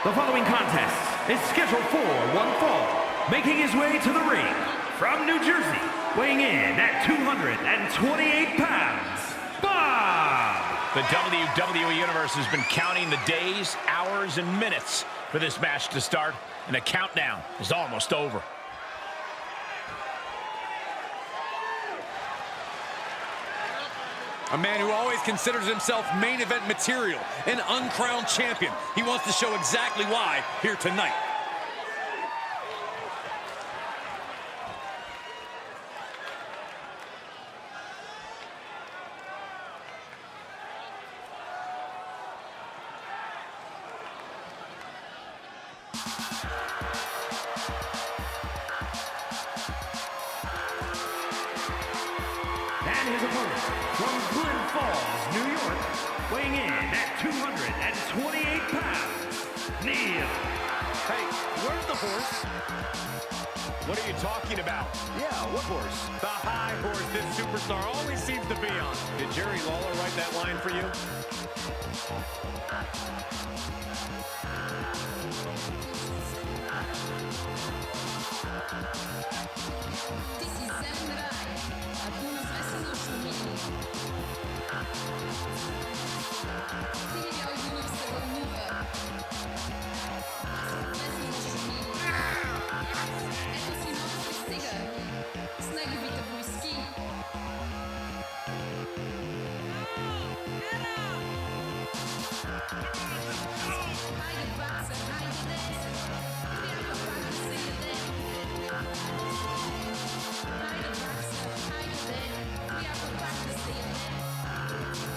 The following contest is scheduled for one fall. Making his way to the ring from New Jersey, weighing in at 228 pounds, Bob! The WWE Universe has been counting the days, hours, and minutes for this match to start, and the countdown is almost over. A man who always considers himself main event material, an uncrowned champion. He wants to show exactly why here tonight. And his opponent from Glens Falls, New York, weighing in at 228 pounds, Neil. Hey, where's the horse? What are you talking about? Yeah, what horse? The high horse this superstar always seems to be on. Did Jerry Lawler write that line for you?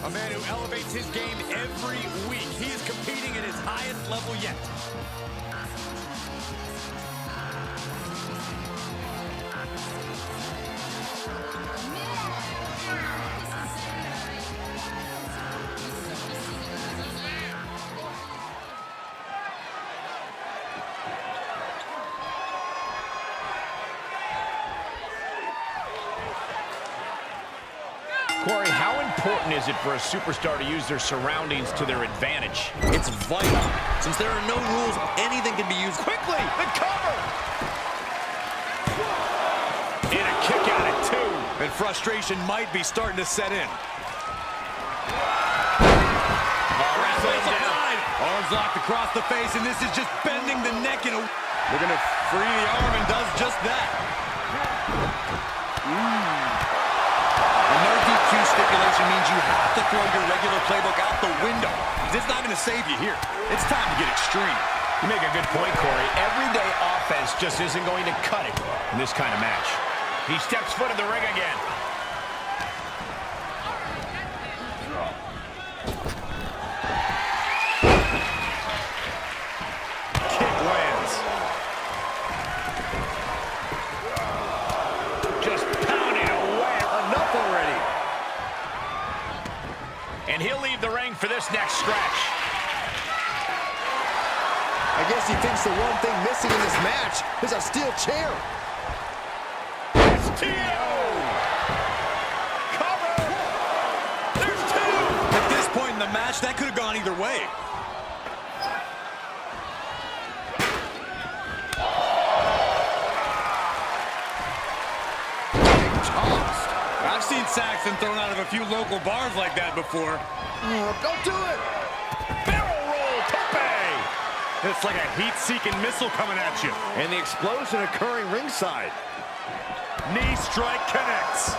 A man who elevates his game every week. He is competing at his highest level yet. Corey, how important is it for a superstar to use their surroundings to their advantage? It's vital. Since there are no rules, anything can be used quickly. The cover! And a kick out at two. And frustration might be starting to set in. Wrestling down. Arms locked across the face, and this is just bending the neck in a... Looking to free the arm and does just that. No DQ stipulation means you have to throw your regular playbook out the window. It's not going to save you here. It's time to get extreme. You make a good point, Corey. Everyday offense just isn't going to cut it in this kind of match. He steps foot in the ring again. Kick lands. Just pounding away. Enough already. And he'll leave the ring for this next stretch. I guess he thinks the one thing missing in this match is a steel chair. Cover! There's two! At this point in the match, that could have gone either way. I've seen Saxon thrown out of a few local bars like that before. Don't do it! Barrel roll, tope! It's like a heat-seeking missile coming at you. And the explosion occurring ringside. Knee strike connects.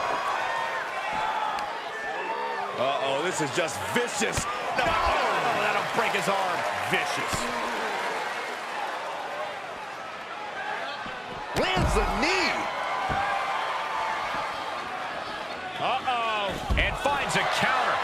Uh-oh, this is just vicious. Oh, that'll break his arm. Vicious. Lands the knee. Uh-oh, and finds a counter.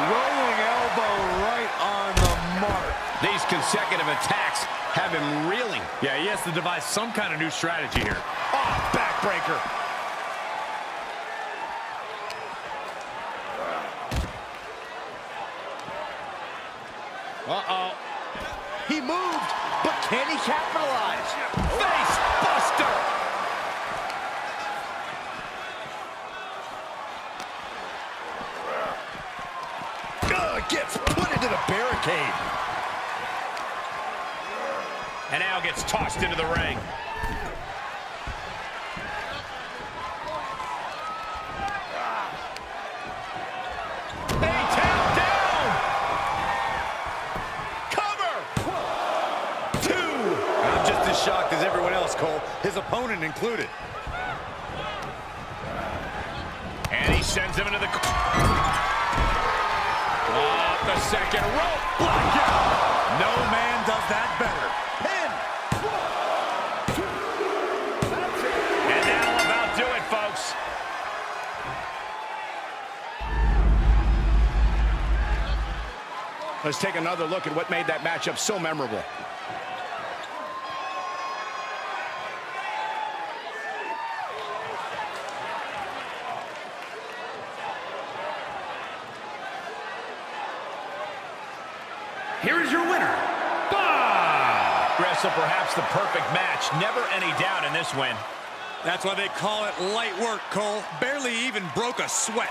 Rolling elbow right on the mark. These consecutive attacks have him reeling. Yeah, he has to devise some kind of new strategy here. Oh, backbreaker. Uh-oh. He moved, but can he capitalize? Face buster. gets put into the barricade. And now gets tossed into the ring. Shocked as everyone else, Cole, his opponent included. And he sends him into the... Off the second rope. Blackout. No man does that better. Pin. And that'll about do it, folks. Let's take another look at what made that matchup so memorable. Here is your winner, Bob! Wrestle perhaps the perfect match. Never any doubt in this win. That's why they call it light work, Cole. Barely even broke a sweat.